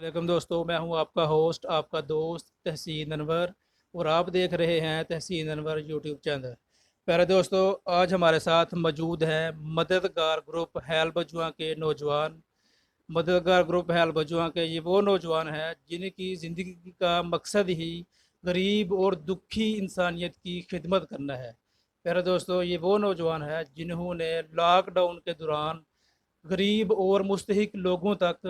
وعلیکم دوستو، میں ہوں آپ کا ہوسٹ، آپ کا دوست تحسین انور، اور آپ دیکھ رہے ہیں تحسین انور یوٹیوب چینل۔ پیارے دوستو، آج ہمارے ساتھ موجود ہیں مددگار گروپ ہیل بجواں کے نوجوان۔ مددگار گروپ ہیل بجواں کے یہ وہ نوجوان ہیں جن کی زندگی کا مقصد ہی غریب اور دکھی انسانیت کی خدمت کرنا ہے۔ پیارے دوستو، یہ وہ نوجوان ہیں جنہوں نے لاک ڈاؤن کے دوران غریب اور مستحق لوگوں تک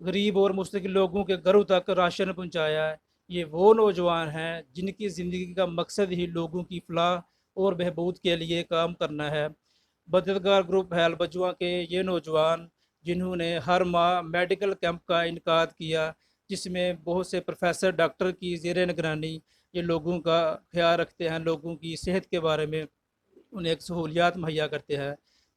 غریب اور مستحق لوگوں کے گھروں تک راشن پہنچایا ہے۔ یہ وہ نوجوان ہیں جن کی زندگی کا مقصد ہی لوگوں کی فلاح اور بہبود کے لیے کام کرنا ہے۔ مددگار گروپ ہیل بجواں کے یہ نوجوان جنہوں نے ہر ماہ میڈیکل کیمپ کا انعقاد کیا، جس میں بہت سے پروفیسر ڈاکٹر کی زیر نگرانی یہ لوگوں کا خیال رکھتے ہیں، لوگوں کی صحت کے بارے میں انہیں ایک سہولیات مہیا کرتے ہیں۔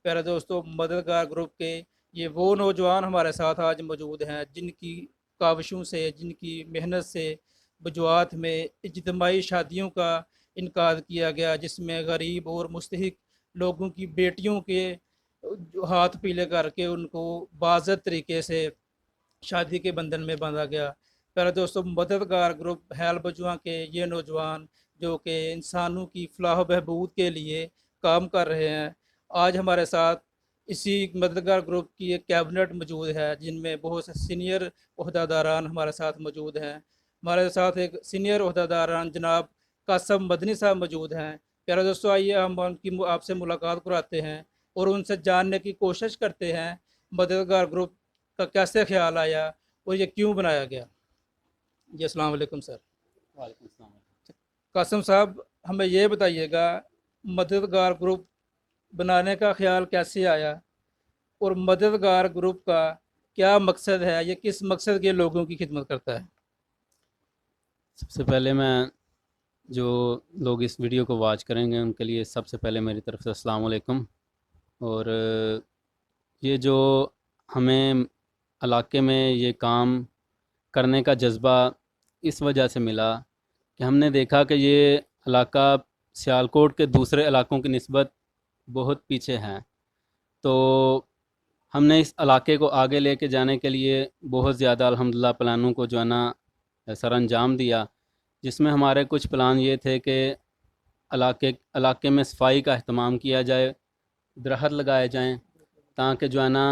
پیارے دوستوں، مددگار گروپ کے یہ وہ نوجوان ہمارے ساتھ آج موجود ہیں جن کی کاوشوں سے، جن کی محنت سے بجوات میں اجتماعی شادیوں کا انعقاد کیا گیا، جس میں غریب اور مستحق لوگوں کی بیٹیوں کے ہاتھ پیلے کر کے ان کو باضابطہ طریقے سے شادی کے بندھن میں باندھا گیا۔ پیارے دوستوں، مددگار گروپ ہیل بجواں کے یہ نوجوان جو کہ انسانوں کی فلاح و بہبود کے لیے کام کر رہے ہیں، آج ہمارے ساتھ اسی مددگار گروپ کی ایک کیبنٹ موجود ہے جن میں بہت سے سینئر عہدیداران ہمارے ساتھ موجود ہیں۔ ہمارے ساتھ ایک سینئر عہدیداران جناب قاسم مدنی صاحب موجود ہیں۔ پیارے دوستوں، آئیے ہم ان کی آپ سے ملاقات کراتے ہیں اور ان سے جاننے کی کوشش کرتے ہیں مددگار گروپ کا کیسے خیال آیا اور یہ کیوں بنایا گیا۔ جی السلام علیکم سر۔ وعلیکم السلام۔ قاسم صاحب، ہمیں یہ بتائیے گا مددگار گروپ بنانے کا خیال کیسے آیا، اور مددگار گروپ کا کیا مقصد ہے، یہ کس مقصد کے لوگوں کی خدمت کرتا ہے؟ سب سے پہلے میں جو لوگ اس ویڈیو کو واچ کریں گے ان کے لیے سب سے پہلے میری طرف سے السلام علیکم۔ اور یہ جو ہمیں علاقے میں یہ کام کرنے کا جذبہ اس وجہ سے ملا کہ ہم نے دیکھا کہ یہ علاقہ سیالکوٹ کے دوسرے علاقوں کی نسبت بہت پیچھے ہیں، تو ہم نے اس علاقے کو آگے لے کے جانے کے لیے بہت زیادہ الحمدللہ پلانوں کو جو ہے نا سر انجام دیا، جس میں ہمارے کچھ پلان یہ تھے کہ علاقے میں صفائی کا اہتمام کیا جائے، درخت لگائے جائیں تاکہ جو ہے نا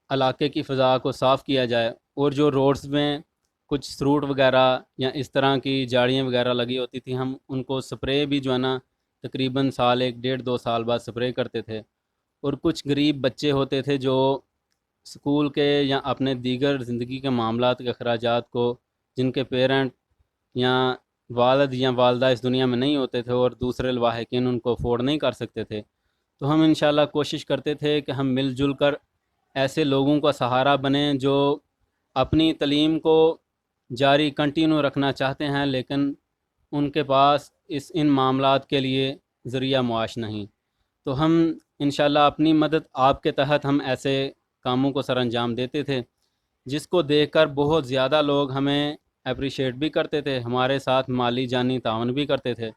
علاقے کی فضا کو صاف کیا جائے، اور جو روڈز میں کچھ سروٹ وغیرہ یا اس طرح کی جاڑیاں وغیرہ لگی ہوتی تھیں ہم ان کو سپرے بھی جو ہے نا تقریباً سال 1 ڈیڑھ 2 سال بعد سپرے کرتے تھے۔ اور کچھ غریب بچے ہوتے تھے جو اسکول کے یا اپنے دیگر زندگی کے معاملات کے اخراجات کو، جن کے پیرنٹ یا والد یا والدہ اس دنیا میں نہیں ہوتے تھے اور دوسرے لواحقین ان کو افورڈ نہیں کر سکتے تھے، تو ہم انشاءاللہ کوشش کرتے تھے کہ ہم مل جل کر ایسے لوگوں کا سہارا بنیں جو اپنی تعلیم کو جاری کنٹینیو رکھنا چاہتے ہیں لیکن ان کے پاس ان معاملات کے لیے ذریعہ معاش نہیں۔ تو ہم انشاءاللہ اپنی مدد آپ کے تحت ہم ایسے کاموں کو سر انجام دیتے تھے، جس کو دیکھ کر بہت زیادہ لوگ ہمیں اپریشیٹ بھی کرتے تھے، ہمارے ساتھ مالی جانی تعاون بھی کرتے تھے،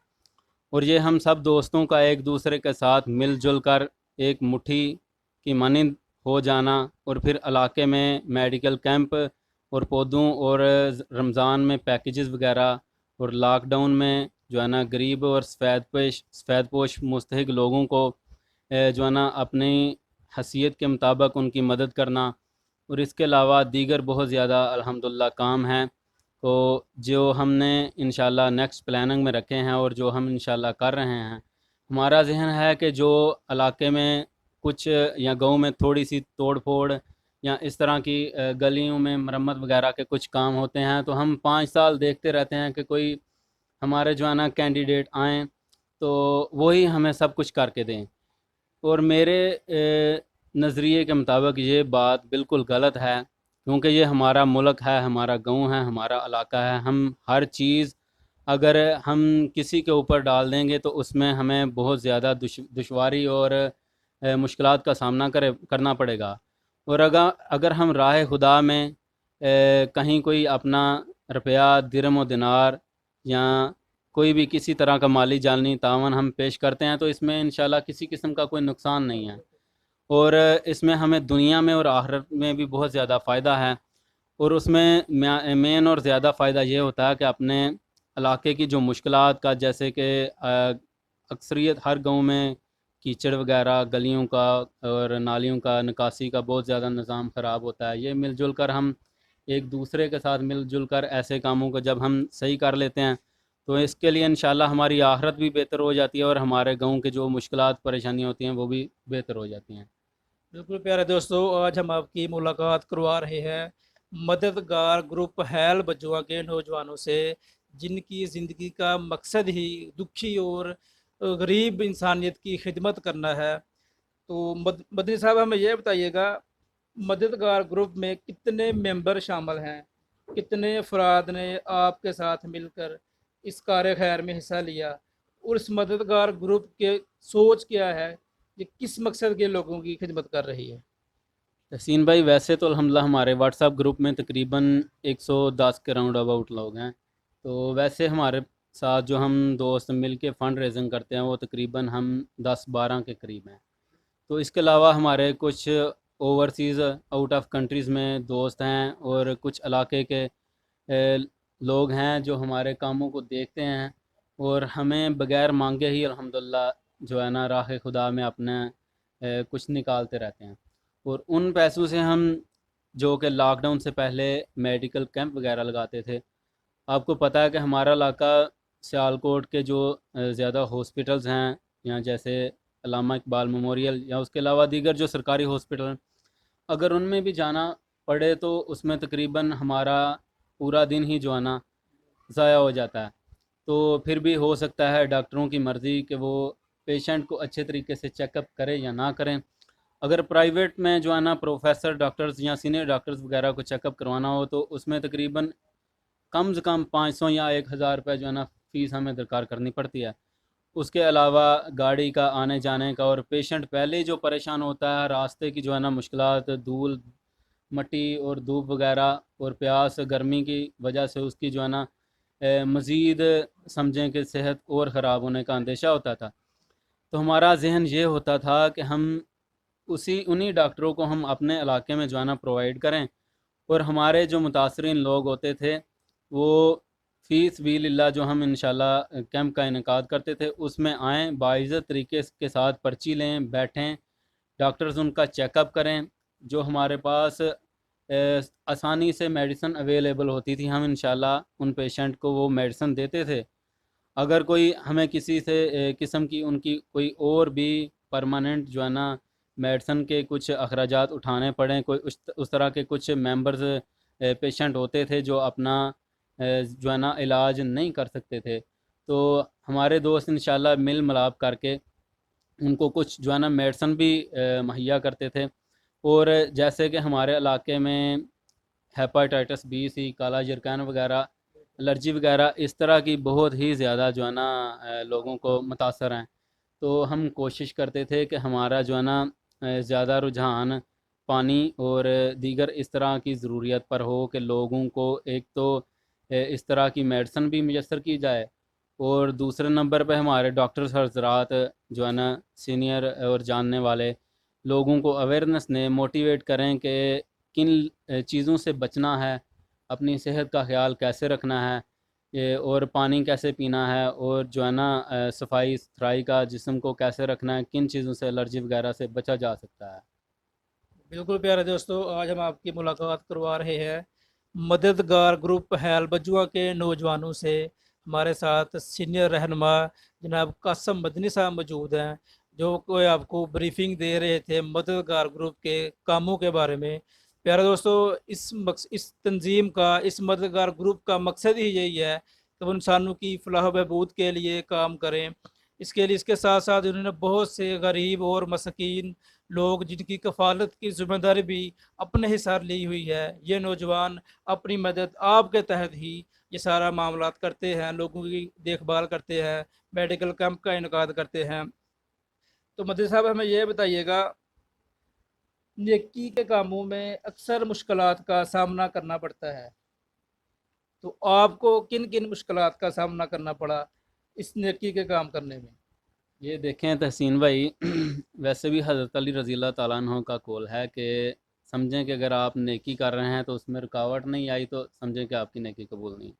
اور یہ ہم سب دوستوں کا ایک دوسرے کے ساتھ مل جل کر ایک مٹھی کی مانند ہو جانا، اور پھر علاقے میں میڈیکل کیمپ اور پودوں اور رمضان میں پیکیجز وغیرہ، اور لاک ڈاؤن میں جو ہے نا غریب اور سفید پوش مستحق لوگوں کو جو ہے نا اپنی حیثیت کے مطابق ان کی مدد کرنا، اور اس کے علاوہ دیگر بہت زیادہ الحمدللہ کام ہیں تو جو ہم نے انشاءاللہ نیکسٹ پلاننگ میں رکھے ہیں اور جو ہم انشاءاللہ کر رہے ہیں۔ ہمارا ذہن ہے کہ جو علاقے میں کچھ یا گاؤں میں تھوڑی سی توڑ پھوڑ یا اس طرح کی گلیوں میں مرمت وغیرہ کے کچھ کام ہوتے ہیں تو ہم 5 سال دیکھتے رہتے ہیں کہ کوئی ہمارے جو ہے نا کینڈیڈیٹ آئیں تو وہی ہمیں سب کچھ کر کے دیں، اور میرے نظریے کے مطابق یہ بات بالکل غلط ہے، کیونکہ یہ ہمارا ملک ہے، ہمارا گاؤں ہے، ہمارا علاقہ ہے۔ ہم ہر چیز اگر ہم کسی کے اوپر ڈال دیں گے تو اس میں ہمیں بہت زیادہ دشواری اور مشکلات کا سامنا کرنا پڑے گا، اور اگر ہم راہ خدا میں کہیں کوئی اپنا روپیہ درم و دینار یا کوئی بھی کسی طرح کا مالی جانی تعاون ہم پیش کرتے ہیں تو اس میں انشاءاللہ کسی قسم کا کوئی نقصان نہیں ہے، اور اس میں ہمیں دنیا میں اور آخرت میں بھی بہت زیادہ فائدہ ہے۔ اور اس میں مین اور زیادہ فائدہ یہ ہوتا ہے کہ اپنے علاقے کی جو مشکلات کا، جیسے کہ اکثریت ہر گاؤں میں کیچڑ وغیرہ، گلیوں کا اور نالیوں کا، نکاسی کا بہت زیادہ نظام خراب ہوتا ہے. یہ مل جل کر ہم ایک دوسرے کے ساتھ مل جل کر ایسے کاموں کو جب ہم صحیح کر لیتے ہیں تو اس کے لیے انشاءاللہ ہماری آخرت بھی بہتر ہو جاتی ہے اور ہمارے گاؤں کے جو مشکلات پریشانیاں ہوتی ہیں وہ بھی بہتر ہو جاتی ہیں. بالکل پیارے دوستو، آج ہم آپ کی ملاقات کروا رہے ہیں مددگار گروپ ہیل بجوا کے نوجوانوں سے، جن کی زندگی کا مقصد ہی دکھی اور غریب انسانیت کی خدمت کرنا ہے. تو مدنی صاحب ہمیں یہ بتائیے گا، مددگار گروپ میں کتنے ممبر شامل ہیں؟ کتنے افراد نے آپ کے ساتھ مل کر اس کار خیر میں حصہ لیا؟ اور اس مددگار گروپ کے سوچ کیا ہے؟ یہ کس مقصد کے لوگوں کی خدمت کر رہی ہے؟ تحسین بھائی، ویسے تو الحمدللہ ہمارے واٹس ایپ گروپ میں تقریباً 110 کے راؤنڈ اباؤٹ لوگ ہیں. تو ویسے ہمارے ساتھ جو ہم دوست مل کے فنڈ ریزنگ کرتے ہیں وہ تقریباً ہم 10-12 کے قریب ہیں. تو اس کے علاوہ ہمارے کچھ اوورسیز آؤٹ آف کنٹریز میں دوست ہیں اور کچھ علاقے کے لوگ ہیں جو ہمارے کاموں کو دیکھتے ہیں اور ہمیں بغیر مانگے ہی الحمدللہ جو ہے نا راہ خدا میں اپنے کچھ نکالتے رہتے ہیں. اور ان پیسوں سے ہم جو کہ لاک ڈاؤن سے پہلے میڈیکل کیمپ وغیرہ لگاتے تھے. آپ کو پتہ ہے کہ ہمارا علاقہ سیالکوٹ کے جو زیادہ ہاسپٹلز ہیں یہاں، جیسے علامہ اقبال میموریل یا اس کے علاوہ دیگر جو سرکاری ہاسپٹل ہیں، اگر ان میں بھی جانا پڑے تو اس میں تقریباً ہمارا پورا دن ہی جو ہے نا ضائع ہو جاتا ہے. تو پھر بھی ہو سکتا ہے ڈاکٹروں کی مرضی کہ وہ پیشنٹ کو اچھے طریقے سے چیک اپ کریں یا نہ کریں. اگر پرائیویٹ میں جو ہے نا پروفیسر ڈاکٹرز یا سینئر ڈاکٹرز وغیرہ کو چیک اپ کروانا ہو تو اس میں تقریباً کم سے کم 500 یا 1000 روپے جو ہے نا فیس ہمیں درکار کرنی پڑتی ہے. اس کے علاوہ گاڑی کا آنے جانے کا، اور پیشنٹ پہلے ہی جو پریشان ہوتا ہے، راستے کی جو ہے نا مشکلات، دھول مٹی اور دھوپ وغیرہ اور پیاس گرمی کی وجہ سے اس کی جو ہے نا مزید سمجھیں کہ صحت اور خراب ہونے کا اندیشہ ہوتا تھا. تو ہمارا ذہن یہ ہوتا تھا کہ ہم انہی ڈاکٹروں کو ہم اپنے علاقے میں جو ہے نا پرووائڈ کریں، اور ہمارے جو متاثرین لوگ ہوتے تھے وہ فی سبیل اللہ جو ہم انشاءاللہ کیمپ کا انعقاد کرتے تھے اس میں آئیں، باعزت طریقے کے ساتھ پرچی لیں، بیٹھیں، ڈاکٹرز ان کا چیک اپ کریں. جو ہمارے پاس آسانی سے میڈیسن اویلیبل ہوتی تھی ہم انشاءاللہ ان پیشنٹ کو وہ میڈیسن دیتے تھے. اگر کوئی ہمیں کسی سے قسم کی ان کی کوئی اور بھی پرماننٹ جو ہے نا میڈیسن کے کچھ اخراجات اٹھانے پڑیں، کوئی اس طرح کے کچھ ممبرز پیشنٹ ہوتے تھے جو اپنا جو ہے نا علاج نہیں کر سکتے تھے، تو ہمارے دوست انشاءاللہ مل ملاپ کر کے ان کو کچھ جو ہے نا میڈیسن بھی مہیا کرتے تھے. اور جیسے کہ ہمارے علاقے میں ہیپاٹائٹس بی، سی، کالا جرکین وغیرہ، الرجی وغیرہ اس طرح کی بہت ہی زیادہ جو ہے نا لوگوں کو متاثر ہیں. تو ہم کوشش کرتے تھے کہ ہمارا جو ہے نا زیادہ رجحان پانی اور دیگر اس طرح کی ضروریات پر ہو کہ لوگوں کو ایک تو اس طرح کی میڈیسن بھی میسر کی جائے، اور دوسرے نمبر پہ ہمارے ڈاکٹرز حضرات جو ہے نا سینئر اور جاننے والے لوگوں کو اویئرنیس نے موٹیویٹ کریں کہ کن چیزوں سے بچنا ہے، اپنی صحت کا خیال کیسے رکھنا ہے، اور پانی کیسے پینا ہے، اور جو ہے نا صفائی ستھرائی کا جسم کو کیسے رکھنا ہے، کن چیزوں سے الرجی وغیرہ سے بچا جا سکتا ہے. بالکل پیارے دوستو، آج ہم آپ کی ملاقات کروا رہے ہیں مددگار گروپ ہیل بجوا کے نوجوانوں سے. ہمارے ساتھ سینئر رہنما جناب قاسم مدنی صاحب موجود ہیں، جو کوئی آپ کو بریفنگ دے رہے تھے مددگار گروپ کے کاموں کے بارے میں. پیارے دوستو، اس تنظیم کا، اس مددگار گروپ کا مقصد ہی یہی ہے کہ وہ انسانوں کی فلاح و بہبود کے لیے کام کریں. اس کے لیے، اس کے ساتھ ساتھ انہوں نے بہت سے غریب اور مسکین لوگ جن کی کفالت کی ذمہ داری بھی اپنے حصار لی ہوئی ہے. یہ نوجوان اپنی مدد آپ کے تحت ہی یہ سارا معاملات کرتے ہیں، لوگوں کی دیکھ بھال کرتے ہیں، میڈیکل کیمپ کا انعقاد کرتے ہیں. تو مدنی صاحب ہمیں یہ بتائیے گا، نیکی کے کاموں میں اکثر مشکلات کا سامنا کرنا پڑتا ہے، تو آپ کو کن کن مشکلات کا سامنا کرنا پڑا اس نیکی کے کام کرنے میں؟ یہ دیکھیں تحسین بھائی، ویسے بھی حضرت علی رضی اللہ تعالیٰ عنہ کا قول ہے کہ سمجھیں کہ اگر آپ نیکی کر رہے ہیں تو اس میں رکاوٹ نہیں آئی تو سمجھیں کہ آپ کی نیکی قبول نہیں.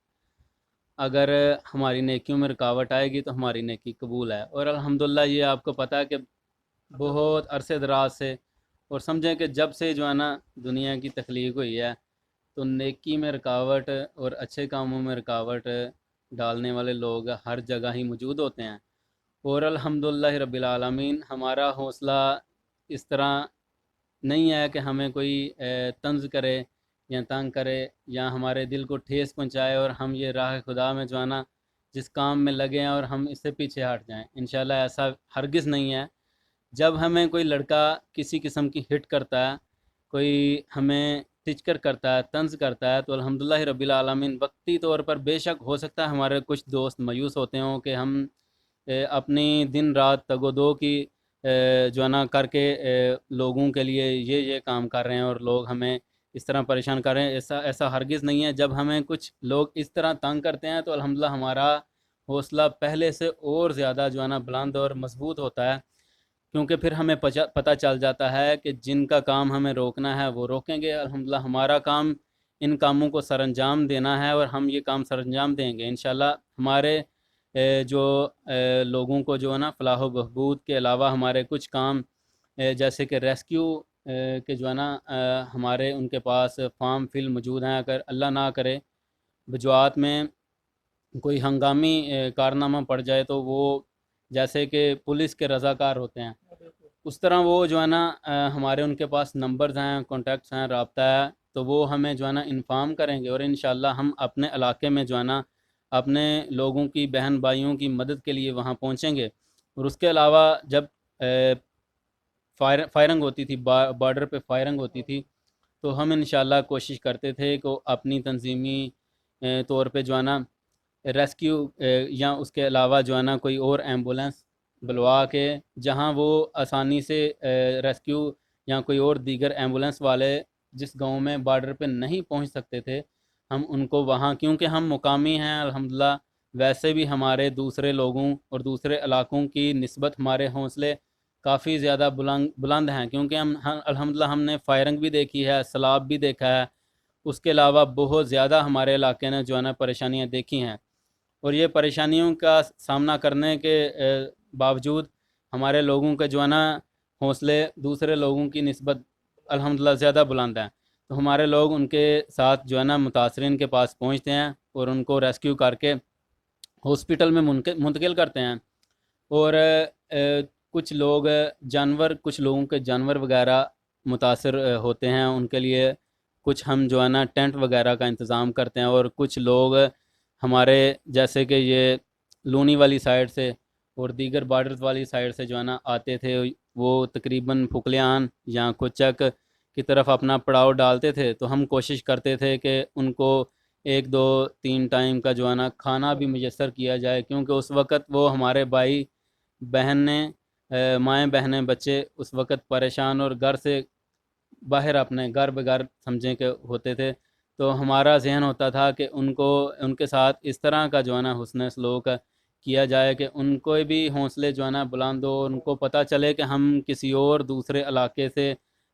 اگر ہماری نیکیوں میں رکاوٹ آئے گی تو ہماری نیکی قبول ہے. اور الحمدللہ یہ آپ کو پتہ ہے کہ بہت عرصے دراز سے، اور سمجھیں کہ جب سے جو ہے نا دنیا کی تخلیق ہوئی ہے تو نیکی میں رکاوٹ اور اچھے کاموں میں رکاوٹ ڈالنے والے لوگ ہر جگہ ہی موجود ہوتے ہیں. اور الحمدللہ رب العالمین ہمارا حوصلہ اس طرح نہیں ہے کہ ہمیں کوئی طنز کرے یا تنگ کرے یا ہمارے دل کو ٹھیس پہنچائے اور ہم یہ راہ خدا میں جو ہے نا جس کام میں لگے ہیں اور ہم اس سے پیچھے ہٹ جائیں. انشاءاللہ ایسا ہرگز نہیں ہے. جب ہمیں کوئی لڑکا کسی قسم کی ہٹ کرتا ہے، کوئی ہمیں ٹچکر کرتا ہے، طنز کرتا ہے، تو الحمدللہ رب العالمین وقتی طور پر بے شک ہو سکتا ہے ہمارے کچھ دوست مایوس ہوتے ہوں کہ ہم اپنی دن رات تگ و دو کی جو ہے نا کر کے لوگوں کے لیے یہ کام کر رہے ہیں اور لوگ ہمیں اس طرح پریشان کر رہے ہیں. ایسا ہرگز نہیں ہے. جب ہمیں کچھ لوگ اس طرح تنگ کرتے ہیں تو الحمدللہ ہمارا حوصلہ پہلے سے اور زیادہ جو ہے نا بلند اور مضبوط ہوتا ہے، کیونکہ پھر ہمیں پتہ چل جاتا ہے کہ جن کا کام ہمیں روکنا ہے وہ روکیں گے. الحمدللہ ہمارا کام ان کاموں کو سر انجام دینا ہے اور ہم یہ کام سر انجام دیں گے انشاءاللہ. ہمارے جو لوگوں کو جو ہے نا فلاح و بہبود کے علاوہ ہمارے کچھ کام جیسے کہ ریسکیو کے جو ہے نا ہمارے ان کے پاس فارم فل موجود ہیں. اگر اللہ نہ کرے بجوات میں کوئی ہنگامی کارنامہ پڑ جائے تو وہ جیسے کہ پولیس کے رضاکار ہوتے ہیں اس طرح وہ جو ہے نا ہمارے ان کے پاس نمبرز ہیں، کانٹیکٹس ہیں، رابطہ ہے، تو وہ ہمیں جو ہے نا انفارم کریں گے اور انشاءاللہ ہم اپنے علاقے میں جو ہے نا اپنے لوگوں کی بہن بھائیوں کی مدد کے لیے وہاں پہنچیں گے. اور اس کے علاوہ جب فائرنگ ہوتی تھی، بارڈر پہ فائرنگ ہوتی تھی، تو ہم انشاءاللہ کوشش کرتے تھے کہ اپنی تنظیمی طور پہ جو ہے نا ریسکیو یا اس کے علاوہ جو ہے نا کوئی اور ایمبولینس بلوا کے جہاں وہ آسانی سے ریسکیو یا کوئی اور دیگر ایمبولینس والے جس گاؤں میں بارڈر پہ نہیں پہنچ سکتے تھے ہم ان کو وہاں، کیونکہ ہم مقامی ہیں الحمدللہ، ویسے بھی ہمارے دوسرے لوگوں اور دوسرے علاقوں کی نسبت ہمارے حوصلے کافی زیادہ بلند ہیں، کیونکہ ہم الحمدللہ ہم نے فائرنگ بھی دیکھی ہے، سیلاب بھی دیکھا ہے، اس کے علاوہ بہت زیادہ ہمارے علاقے نے جو ہے نا پریشانیاں دیکھی ہیں. اور یہ پریشانیوں کا سامنا کرنے کے باوجود ہمارے لوگوں کے جو ہے نا حوصلے دوسرے لوگوں کی نسبت الحمدللہ زیادہ بلند ہیں. تو ہمارے لوگ ان کے ساتھ جو ہے نا متاثرین کے پاس پہنچتے ہیں اور ان کو ریسکیو کر کے ہاسپٹل میں منتقل کرتے ہیں. اور کچھ لوگوں کے جانور وغیرہ متاثر ہوتے ہیں، ان کے لیے کچھ ہم جو ہے نا ٹینٹ وغیرہ کا انتظام کرتے ہیں. اور کچھ لوگ ہمارے جیسے کہ یہ لونی والی سائڈ سے اور دیگر بارڈرز والی سائڈ سے جو ہے نا آتے تھے، وہ تقریباً پھکلیان یا کوچک کی طرف اپنا پڑاؤ ڈالتے تھے، تو ہم کوشش کرتے تھے کہ ان کو 1 2 3 ٹائم کا جو ہے نا کھانا بھی میسر کیا جائے، کیونکہ اس وقت وہ ہمارے بھائی بہنیں مائیں بہنیں بچے اس وقت پریشان اور گھر سے باہر اپنے گھر بگھر سمجھیں کہ ہوتے تھے. تو ہمارا ذہن ہوتا تھا کہ ان کے ساتھ اس طرح کا جو ہے نا حسن سلوک کیا جائے کہ ان کو بھی حوصلے جو ہے نا بلند ہو، ان کو پتہ چلے کہ ہم کسی اور دوسرے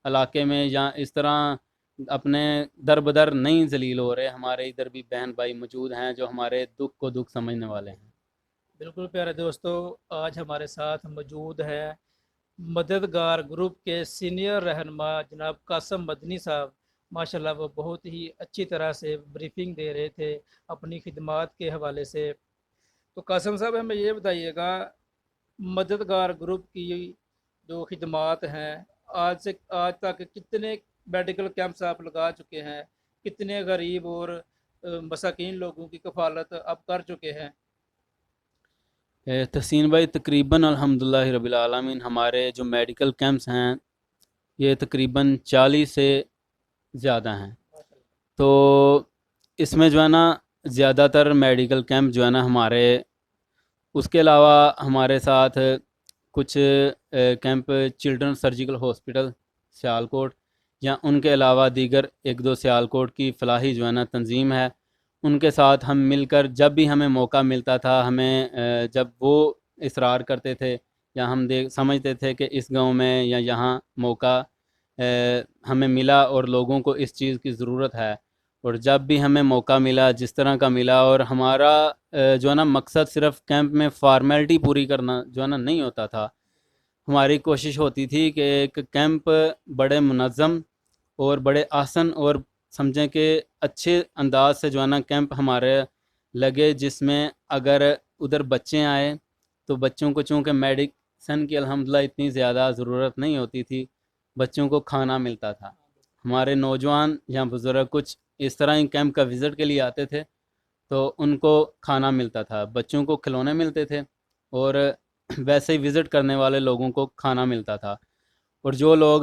علاقے میں یا اس طرح اپنے در بدر نہیں ذلیل ہو رہے. ہمارے ادھر بھی بہن بھائی موجود ہیں جو ہمارے دکھ کو دکھ سمجھنے والے ہیں. بالکل پیارے دوستو، آج ہمارے ساتھ موجود ہے مددگار گروپ کے سینئر رہنما جناب قاسم مدنی صاحب. ماشاءاللہ وہ بہت ہی اچھی طرح سے بریفنگ دے رہے تھے اپنی خدمات کے حوالے سے. تو قاسم صاحب ہمیں یہ بتائیے گا، مددگار گروپ کی جو خدمات ہیں آج تک کتنے میڈیکل کیمپس آپ لگا چکے ہیں، کتنے غریب اور مساکین لوگوں کی کفالت آپ کر چکے ہیں؟ تحسین بھائی تقریباً الحمدللہ رب العالمین ہمارے جو میڈیکل کیمپس ہیں یہ تقریباً 40 سے زیادہ ہیں. تو اس میں جو ہے نا زیادہ تر میڈیکل کیمپ جو ہے نا ہمارے، اس کے علاوہ ہمارے ساتھ کچھ camp children surgical hospital Sialkot یا ان کے علاوہ دیگر 1 2 سیالکوٹ کی فلاحی جو ہے نا تنظیم ہے، ان کے ساتھ ہم مل کر جب بھی ہمیں موقع ملتا تھا، ہمیں جب وہ اصرار کرتے تھے یا ہم سمجھتے تھے کہ اس گاؤں میں یا یہاں موقع ہمیں ملا اور لوگوں کو اس چیز کی ضرورت ہے، اور جب بھی ہمیں موقع ملا جس طرح کا ملا، اور ہمارا جو ہے نا مقصد صرف کیمپ میں فارمیلٹی پوری کرنا جو ہے نا نہیں ہوتا تھا، ہماری کوشش ہوتی تھی کہ ایک کیمپ بڑے منظم اور بڑے آسن اور سمجھیں کہ اچھے انداز سے جو ہے نا کیمپ ہمارے لگے، جس میں اگر ادھر بچے آئے تو بچوں کو چونکہ میڈیسن کی الحمدللہ اتنی زیادہ ضرورت نہیں ہوتی تھی، بچوں کو کھانا ملتا تھا۔ ہمارے نوجوان یا بزرگ کچھ اس طرح ہی کیمپ کا وزٹ کے لیے آتے تھے تو ان کو کھانا ملتا تھا، بچوں کو کھلونے ملتے تھے، اور ویسے ہی وزٹ کرنے والے لوگوں کو کھانا ملتا تھا۔ اور جو لوگ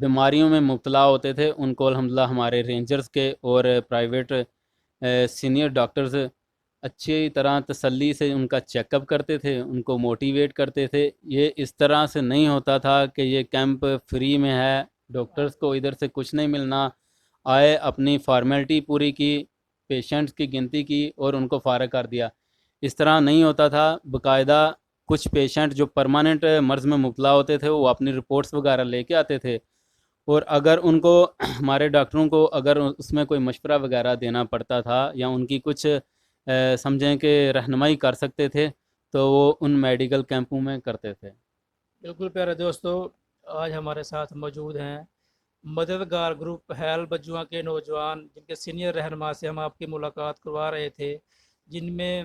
بیماریوں میں مبتلا ہوتے تھے ان کو الحمدللہ ہمارے رینجرز کے اور پرائیویٹ سینئر ڈاکٹرز اچھی طرح تسلی سے ان کا چیک اپ کرتے تھے، ان کو موٹیویٹ کرتے تھے۔ یہ اس طرح سے نہیں ہوتا تھا کہ یہ کیمپ فری میں ہے، ڈاکٹرز کو ادھر سے کچھ نہیں ملنا، آئے اپنی فارمیلٹی پوری کی، پیشنٹس کی گنتی کی اور ان کو فارغ کر دیا۔ اس طرح نہیں ہوتا تھا، باقاعدہ کچھ پیشنٹ جو پرماننٹ مرض میں مبتلا ہوتے تھے وہ اپنی رپورٹس وغیرہ لے کے آتے تھے، اور اگر ان کو ہمارے ڈاکٹروں کو اگر اس میں کوئی مشورہ وغیرہ دینا پڑتا تھا یا ان کی کچھ سمجھیں کہ رہنمائی کر سکتے تھے تو وہ ان میڈیکل کیمپوں میں کرتے تھے۔ بالکل پیارے دوستو، آج ہمارے ساتھ موجود ہیں مددگار گروپ ہیل بجوا کے نوجوان، جن کے سینئر رہنما سے ہم آپ کی ملاقات کروا رہے تھے، جن میں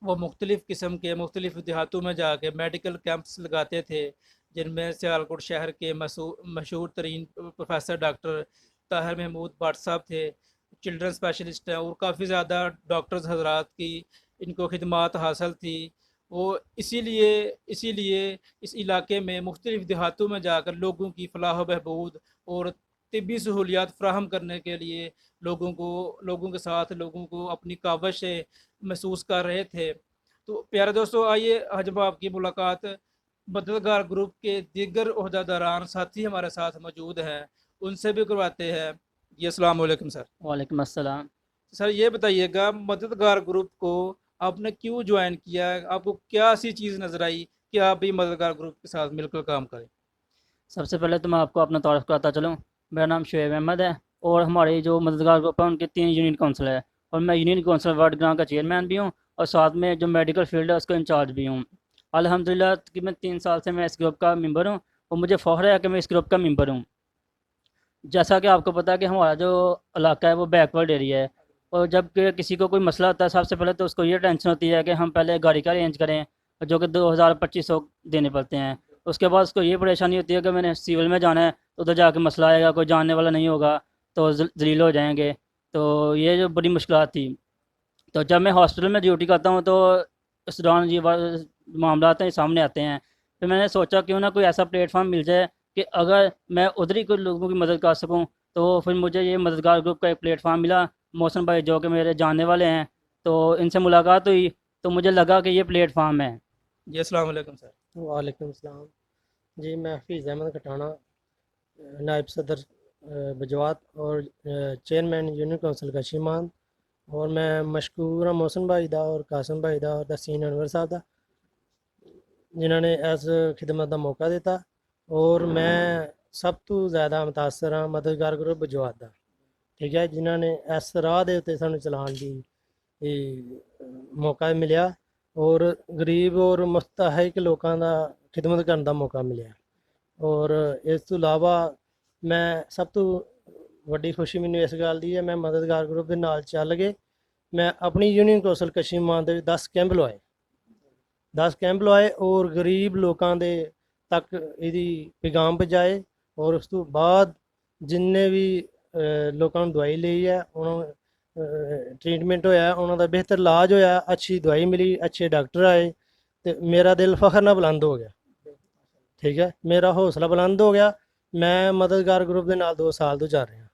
وہ مختلف قسم کے مختلف دیہاتوں میں جا کے میڈیکل کیمپس لگاتے تھے، جن میں سیالکوٹ شہر کے مشہور ترین پروفیسر ڈاکٹر طاہر محمود بٹ صاحب تھے، چلڈرن اسپیشلسٹ ہیں، اور کافی زیادہ ڈاکٹرز حضرات کی ان کو خدمات حاصل تھی۔ وہ اسی لیے اس علاقے میں مختلف دیہاتوں میں جا کر لوگوں کی فلاح و بہبود اور طبی سہولیات فراہم کرنے کے لیے لوگوں کے ساتھ لوگوں کو اپنی کاوش سے محسوس کر رہے تھے۔ تو پیارے دوستو، آئیے آج ہم آپ کی ملاقات مددگار گروپ کے دیگر عہدہ داران ساتھی ہمارے ساتھ موجود ہیں ان سے بھی کرواتے ہیں۔ جی السلام علیکم سر۔ وعلیکم السلام۔ سر یہ بتائیے گا، مددگار گروپ کو آپ نے کیوں جوائن کیا؟ آپ کو کیا ایسی چیز نظر آئی کہ آپ بھی مددگار گروپ کے ساتھ مل کر کام کریں؟ سب سے پہلے تو میں آپ کو اپنا تعارف کراتا چلوں، میرا نام شعیب احمد ہے، اور ہماری جو مددگار گروپ ہے ان کے 3 یونین کونسل ہے، اور میں یونین کونسل وارڈ گراں کا چیئرمین بھی ہوں، اور ساتھ میں جو میڈیکل فیلڈ ہے اس کا انچارج بھی ہوں۔ الحمدللہ تقریباً 3 سال سے میں اس گروپ کا ممبر ہوں، اور مجھے فخر ہے کہ میں اس گروپ کا ممبر ہوں۔ جیسا کہ آپ کو پتہ ہے کہ ہمارا جو علاقہ ہے وہ بیکورڈ ایریا ہے، اور جب کہ کسی کو کوئی مسئلہ ہوتا ہے سب سے پہلے تو اس کو یہ ٹینشن ہوتی ہے کہ ہم پہلے گاڑی کا ارینج کریں، جو کہ 2200 دینے پڑتے ہیں۔ اس کے بعد اس کو یہ پریشانی ہوتی ہے کہ میں نے سیول میں جانا ہے تو ادھر جا کے مسئلہ آئے گا، کوئی جاننے والا نہیں ہوگا تو ذلیل ہو جائیں گے، تو یہ جو بڑی مشکلات تھی۔ تو جب میں ہاسپٹل میں ڈیوٹی کرتا ہوں تو اس دوران یہ معاملات ہیں سامنے آتے ہیں، پھر میں نے سوچا کیوں نہ کوئی ایسا پلیٹ فارم مل جائے کہ اگر میں ادھر ہی کوئی لوگوں کی مدد کر سکوں، تو پھر مجھے یہ مددگار گروپ کا ایک پلیٹ فارم ملا۔ محسن بھائی جو کہ میرے جاننے والے ہیں، تو ان سے ملاقات ہوئی تو مجھے لگا کہ یہ پلیٹ فارم ہے۔ جی السلام علیکم سر۔ وعلیکم السلام جی، میں حفیظ احمد کٹانا، نائب صدر بجوات اور چیئرمین یونین کونسل کا شیمان، اور میں مشکور ہاں محسن بھائی دا اور قاسم بھائی دا اور تحسین انور صاحب دا، جنہوں نے ایس خدمت کا موقع دیتا، اور میں سب تو زیادہ متاثر ہاں مددگار گروپ بجوات دا، ٹھیک ہے، جنہوں نے اس راہ دے تے سانو چلان دی موقع ملیا، اور غریب اور مستحق لوگوں کا خدمت کرنے کا موقع ملیا۔ اور اس تو علاوہ میں سب تو وڈی خوشی مینوں اس گل دی ہے، میں مددگار گروپ دے نال چل کے میں اپنی یونین کونسل کشمیمان دے 10 کیمپ لوائے اور غریب لوگوں دے تک یہ پیغام پہنچائے، اور اس تو بعد جن بھی لوگوں نے دوائی لی ہے انہوں ٹریٹمنٹ ہویا، انہوں دا بہتر علاج ہویا، اچھی دوائی ملی، اچھے ڈاکٹر آئے، تو میرا دل فخر نہ بلند ہو گیا، ٹھیک ہے، میرا حوصلہ بلند ہو گیا۔ میں مددگار گروپ دے نال 2 سال تو جا رہا،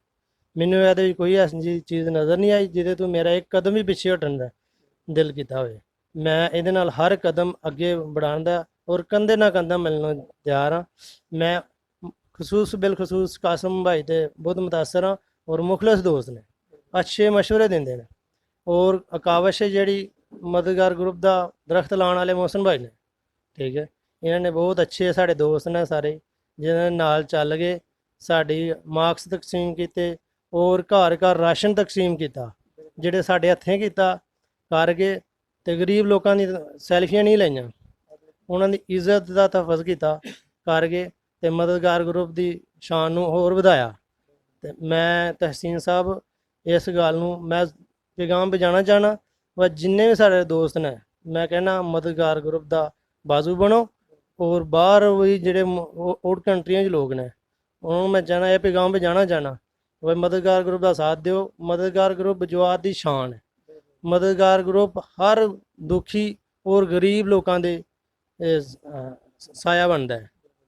مینوں یہ کوئی ایسی چیز نظر نہیں آئی جہدے تو میرا ایک قدم بھی پیچھے ہٹن دا دل کیتا ہوئے۔ میں یہ ہر قدم اگے بڑھان دا اور کندھے نہ کندھا ملنا تیار ہاں۔ میں بالخصوص قاسم بھائی تے بہت متاثر ہاں، اور مخلص دوست نے، اچھے مشورے دیندے نے، اور کاوش ہے جیڑی مددگار گروپ دا درخت لان والے محسن بھائی نے، ٹھیک ہے، انہوں نے بہت اچھے ساڑے دوست نے سارے، ਜਿਹਨਾਂ ਦੇ ਨਾਲ ਚੱਲ ਗਏ, ਸਾਡੀ ਮਾਰਕਸ ਤਕਸੀਮ ਕੀਤੇ ਔਰ ਘਰ ਘਰ ਰਾਸ਼ਨ ਤਕਸੀਮ ਕੀਤਾ, ਜਿਹੜੇ ਸਾਡੇ ਹੱਥੀਂ ਕੀਤਾ ਕਰਕੇ, ਤੇ ਗਰੀਬ ਲੋਕਾਂ ਦੀ ਸੈਲਫੀਆਂ ਨਹੀਂ ਲਈਆਂ, ਉਹਨਾਂ ਦੀ ਇੱਜ਼ਤ ਦਾ ਤਹਫੁਜ਼ ਕੀਤਾ ਕਰਕੇ, ਤੇ ਮਦਦਗਾਰ ਗਰੁੱਪ ਦੀ ਸ਼ਾਨ ਨੂੰ ਹੋਰ ਵਧਾਇਆ। ਤੇ ਮੈਂ ਤਹਿਸੀਨ ਸਾਹਿਬ ਇਸ ਗੱਲ ਨੂੰ ਮੈਂ ਪੈਗਾਮ ਪਹੁੰਚਾਉਣਾ ਚਾਹਣਾ, ਵਾ ਜਿੰਨੇ ਵੀ ਸਾਡੇ ਦੋਸਤ ਨੇ, ਮੈਂ ਕਹਿਣਾ ਮਦਦਗਾਰ ਗਰੁੱਪ ਦਾ ਬਾਜ਼ੂ ਬਣੋ, ਔਰ ਬਾਹਰ ਵੀ ਜਿਹੜੇ ਆਊਟ ਕੰਟਰੀਆਂ 'ਚ ਲੋਕ ਨੇ ਉਹਨਾਂ ਨੂੰ ਮੈਂ ਚਾਹਣਾ ਇਹ ਪੈਗਾਮ ਪਹੁੰਚਾਉਣਾ ਚਾਹਣਾ, ਵਾ ਮਦਦਗਾਰ ਗਰੁੱਪ ਦਾ ਸਾਥ ਦਿਓ। ਮਦਦਗਾਰ ਗਰੁੱਪ ਜਵਾਦ ਦੀ ਸ਼ਾਨ ਹੈ। ਮਦਦਗਾਰ ਗਰੁੱਪ ਹਰ ਦੁਖੀ ਔਰ ਗਰੀਬ ਲੋਕਾਂ ਦੇ ਸਾਇਆ ਬਣਦਾ ਹੈ।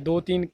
2-3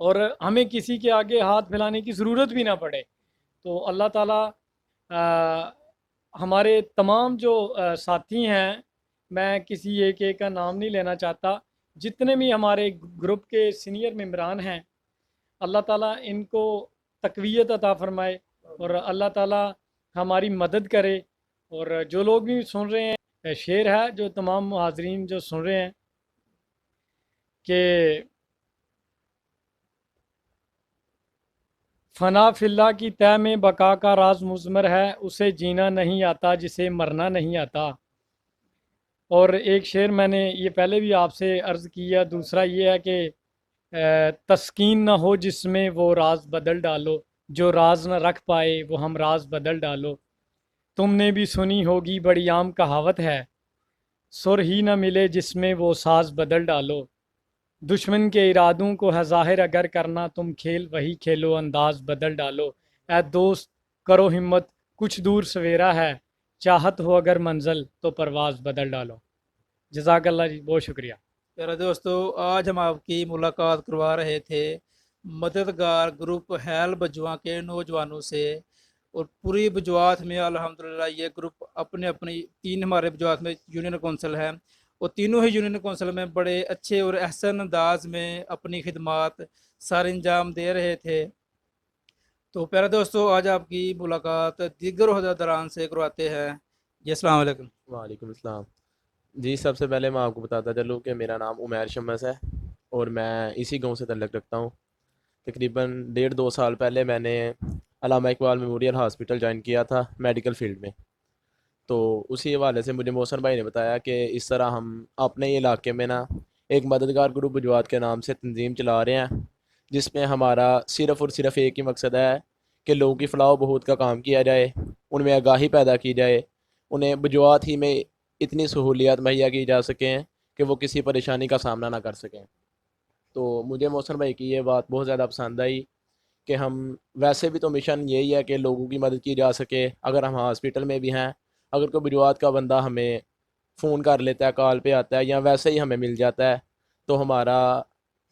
اور ہمیں کسی کے آگے ہاتھ پھیلانے کی ضرورت بھی نہ پڑے۔ تو اللہ تعالیٰ ہمارے تمام جو ساتھی ہیں، میں کسی ایک کا نام نہیں لینا چاہتا، جتنے بھی ہمارے گروپ کے سینئر ممبران ہیں، اللہ تعالیٰ ان کو تقویت عطا فرمائے اور اللہ تعالیٰ ہماری مدد کرے۔ اور جو لوگ بھی سن رہے ہیں، شعر ہے جو تمام حاضرین جو سن رہے ہیں کہ فنا فی اللہ کی طے میں بقا کا راز مضمر ہے، اسے جینا نہیں آتا جسے مرنا نہیں آتا۔ اور ایک شعر میں نے یہ پہلے بھی آپ سے عرض کیا، دوسرا یہ ہے کہ تسکین نہ ہو جس میں وہ راز بدل ڈالو، جو راز نہ رکھ پائے وہ ہم راز بدل ڈالو۔ تم نے بھی سنی ہوگی بڑی عام کہاوت ہے، سر ہی نہ ملے جس میں وہ ساز بدل ڈالو۔ دشمن کے ارادوں کو ہے ظاہر اگر کرنا، تم کھیل وہی کھیلو انداز بدل ڈالو۔ اے دوست کرو ہمت کچھ دور سویرا ہے، چاہت ہو اگر منزل تو پرواز بدل ڈالو۔ جزاک اللہ جی، بہت شکریہ۔ پیارے دوستو، آج ہم آپ کی ملاقات کروا رہے تھے مددگار گروپ حیل بجواں کے نوجوانوں سے، اور پوری بجوات میں الحمدللہ یہ گروپ اپنی 3 ہمارے بجوات میں یونین کونسل ہے، اور تینوں ہی یونین کونسل میں بڑے اچھے اور احسن انداز میں اپنی خدمات سر انجام دے رہے تھے۔ تو پیارے دوستو، آج آپ کی ملاقات دیگر عہدیداران سے کرواتے ہیں۔ جی السلام علیکم۔ وعلیکم السلام جی۔ سب سے پہلے میں آپ کو بتاتا چلوں کہ میرا نام عمیر شمس ہے اور میں اسی گاؤں سے تعلق رکھتا ہوں۔ تقریباً 1.5-2 سال پہلے میں نے علامہ اقبال میموریل ہاسپٹل جوائن کیا تھا میڈیکل فیلڈ میں۔ تو اسی حوالے سے مجھے محسن بھائی نے بتایا کہ اس طرح ہم اپنے علاقے میں نا ایک مددگار گروپ بجوات کے نام سے تنظیم چلا رہے ہیں، جس میں ہمارا صرف اور صرف ایک ہی مقصد ہے کہ لوگوں کی فلاح و بہبود کا کام کیا جائے، ان میں آگاہی پیدا کی جائے، انہیں بجوات ہی میں اتنی سہولیات مہیا کی جا سکیں کہ وہ کسی پریشانی کا سامنا نہ کر سکیں۔ تو مجھے محسن بھائی کی یہ بات بہت زیادہ پسند آئی کہ ہم ویسے بھی تو مشن یہی ہے کہ لوگوں کی مدد کی جا سکے۔ اگر ہم ہاسپٹل میں بھی ہیں، اگر کوئی بجوات کا بندہ ہمیں فون کر لیتا ہے، کال پہ آتا ہے یا ویسے ہی ہمیں مل جاتا ہے، تو ہمارا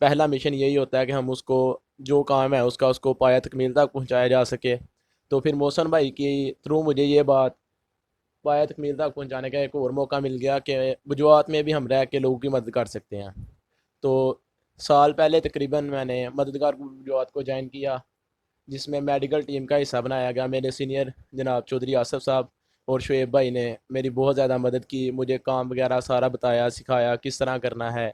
پہلا مشن یہی ہوتا ہے کہ ہم اس کو جو کام ہے اس کو پایہ تکمیل تک پہنچایا جا سکے۔ تو پھر محسن بھائی کی تھرو مجھے یہ بات پایہ تکمیل تک پہنچانے کا ایک اور موقع مل گیا کہ بجوات میں بھی ہم رہ کے لوگوں کی مدد کر سکتے ہیں۔ تو سال پہلے تقریباً میں نے مددگار بجوات کو جوائن کیا، جس میں میڈیکل ٹیم کا حصہ بنایا گیا۔ میرے سینئر جناب چودھری آصف صاحب اور شعیب بھائی نے میری بہت زیادہ مدد کی، مجھے کام وغیرہ سارا بتایا، سکھایا کس طرح کرنا ہے۔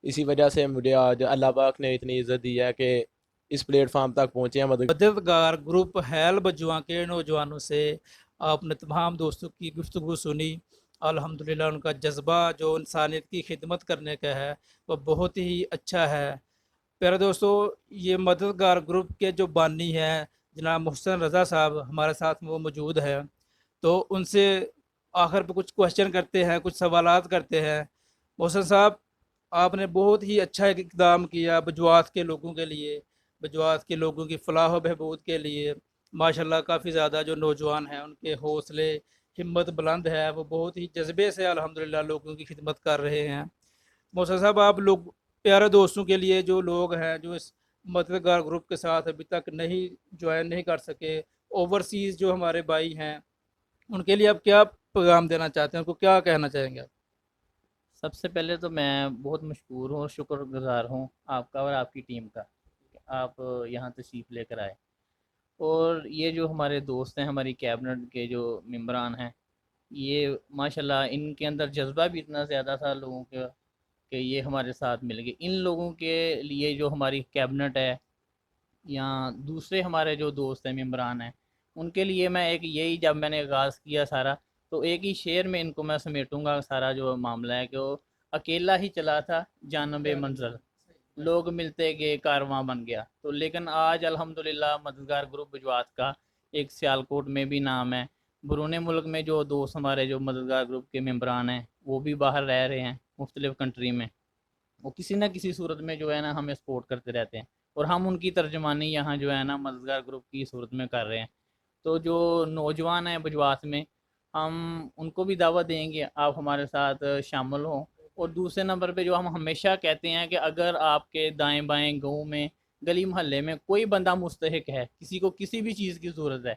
اسی وجہ سے مجھے آج اللہ پاک نے اتنی عزت دی ہے کہ اس پلیٹ فارم تک پہنچے ہیں مددگار گروپ حیل بجواں کے نوجوانوں سے آپ نے تمام دوستوں کی گفتگو سنی۔ الحمدللہ ان کا جذبہ جو انسانیت کی خدمت کرنے کا ہے وہ بہت ہی اچھا ہے۔ پیارے دوستو، یہ مددگار گروپ کے جو بانی ہیں جناب محسن رضا صاحب ہمارے ساتھ وہ موجود ہے، تو ان سے آخر پہ کچھ کوشچن کرتے ہیں، کچھ سوالات کرتے ہیں۔ محسن صاحب، آپ نے بہت ہی اچھا ایک اقدام کیا بجوات کے لوگوں کے لیے، بجوات کے لوگوں کی فلاح و بہبود کے لیے۔ ماشاءاللہ کافی زیادہ جو نوجوان ہیں ان کے حوصلے ہمت بلند ہے، وہ بہت ہی جذبے سے الحمدللہ لوگوں کی خدمت کر رہے ہیں۔ محسن صاحب، آپ لوگ پیارے دوستوں کے لیے جو لوگ ہیں جو اس مددگار گروپ کے ساتھ ابھی تک نہیں جوائن نہیں کر سکے، اوورسیز جو ہمارے بھائی ہیں، ان کے لیے آپ کیا پیغام دینا چاہتے ہیں، ان کو کیا کہنا چاہیں گے آپ؟ سب سے پہلے تو میں بہت مشکور ہوں اور شکر گزار ہوں آپ کا اور آپ کی ٹیم کا کہ آپ یہاں تشریف لے کر آئے۔ اور یہ جو ہمارے دوست ہیں، ہماری کیبنٹ کے جو ممبران ہیں، یہ ماشاءاللہ ان کے اندر جذبہ بھی اتنا زیادہ تھا لوگوں کا کہ یہ ہمارے ساتھ مل گئے۔ ان لوگوں کے لیے جو ہماری کیبنٹ ہے یا دوسرے ہمارے جو دوست ہیں ممبران ہیں، ان کے لیے میں ایک یہی، جب میں نے آغاز کیا سارا، تو ایک ہی شعر میں ان کو میں سمیٹوں گا سارا جو معاملہ ہے کہ وہ اکیلا ہی چلا تھا جانب منزل، لوگ ملتے گئے کارواں بن گیا۔ تو لیکن آج الحمدللہ مددگار گروپ بجوات کا ایک سیالکوٹ میں بھی نام ہے، بیرون ملک میں جو دوست ہمارے جو مددگار گروپ کے ممبران ہیں وہ بھی باہر رہ رہے ہیں مختلف کنٹری میں، وہ کسی نہ کسی صورت میں جو ہے نا ہمیں سپورٹ کرتے رہتے ہیں، اور ہم ان کی ترجمانی یہاں جو ہے نا مددگار گروپ کی صورت میں کر رہے ہیں۔ تو جو نوجوان ہیں بجوات میں، ہم ان کو بھی دعوت دیں گے آپ ہمارے ساتھ شامل ہوں۔ اور دوسرے نمبر پہ جو ہم ہمیشہ کہتے ہیں کہ اگر آپ کے دائیں بائیں گاؤں میں گلی محلے میں کوئی بندہ مستحق ہے، کسی کو کسی بھی چیز کی ضرورت ہے،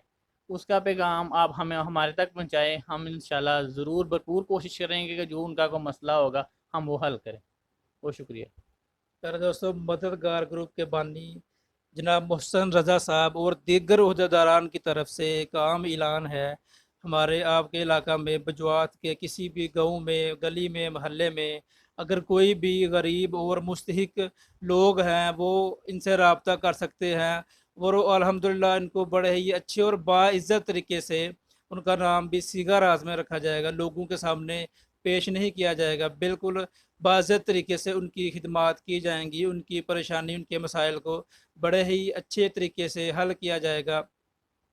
اس کا پیغام آپ ہمیں ہمارے تک پہنچائیں. ہم انشاءاللہ ضرور بھرپور کوشش کریں گے کہ جو ان کا کوئی مسئلہ ہوگا ہم وہ حل کریں. بہت شکریہ. پیارے دوستوں، مددگار گروپ کے بانی جناب محسن رضا صاحب اور دیگر عہدیداران کی طرف سے ایک عام اعلان ہے. ہمارے آپ کے علاقہ میں بجوات کے کسی بھی گاؤں میں، گلی میں، محلے میں اگر کوئی بھی غریب اور مستحق لوگ ہیں وہ ان سے رابطہ کر سکتے ہیں، اور الحمدللہ ان کو بڑے ہی اچھے اور باعزت طریقے سے ان کا نام بھی صیغہ راز میں رکھا جائے گا، لوگوں کے سامنے پیش نہیں کیا جائے گا. بالکل باضابطہ طریقے سے ان کی خدمات کی جائیں گی، ان کی پریشانی، ان کے مسائل کو بڑے ہی اچھے طریقے سے حل کیا جائے گا.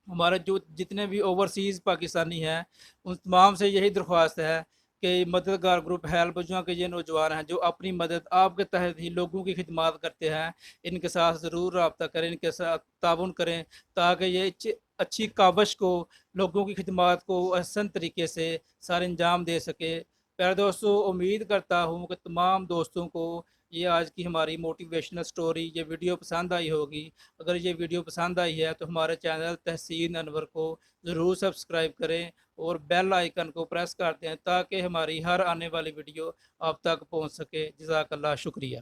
ہمارے جو جتنے بھی اوورسیز پاکستانی ہیں ان تمام سے یہی درخواست ہے کہ مددگار گروپ ہیلپ بجوا کے یہ نوجوان ہیں جو اپنی مدد آپ کے تحت ہی لوگوں کی خدمات کرتے ہیں، ان کے ساتھ ضرور رابطہ کریں، ان کے ساتھ تعاون کریں تاکہ یہ اچھی کاوش کو، لوگوں کی خدمات کو احسن طریقے سے سر انجام دے سکے. پیارے دوستوں، امید کرتا ہوں کہ تمام دوستوں کو یہ آج کی ہماری موٹیویشنل سٹوری، یہ ویڈیو پسند آئی ہوگی. اگر یہ ویڈیو پسند آئی ہے تو ہمارے چینل تحسین انور کو ضرور سبسکرائب کریں اور بیل آئیکن کو پریس کر دیں تاکہ ہماری ہر آنے والی ویڈیو آپ تک پہنچ سکے. جزاک اللہ، شکریہ.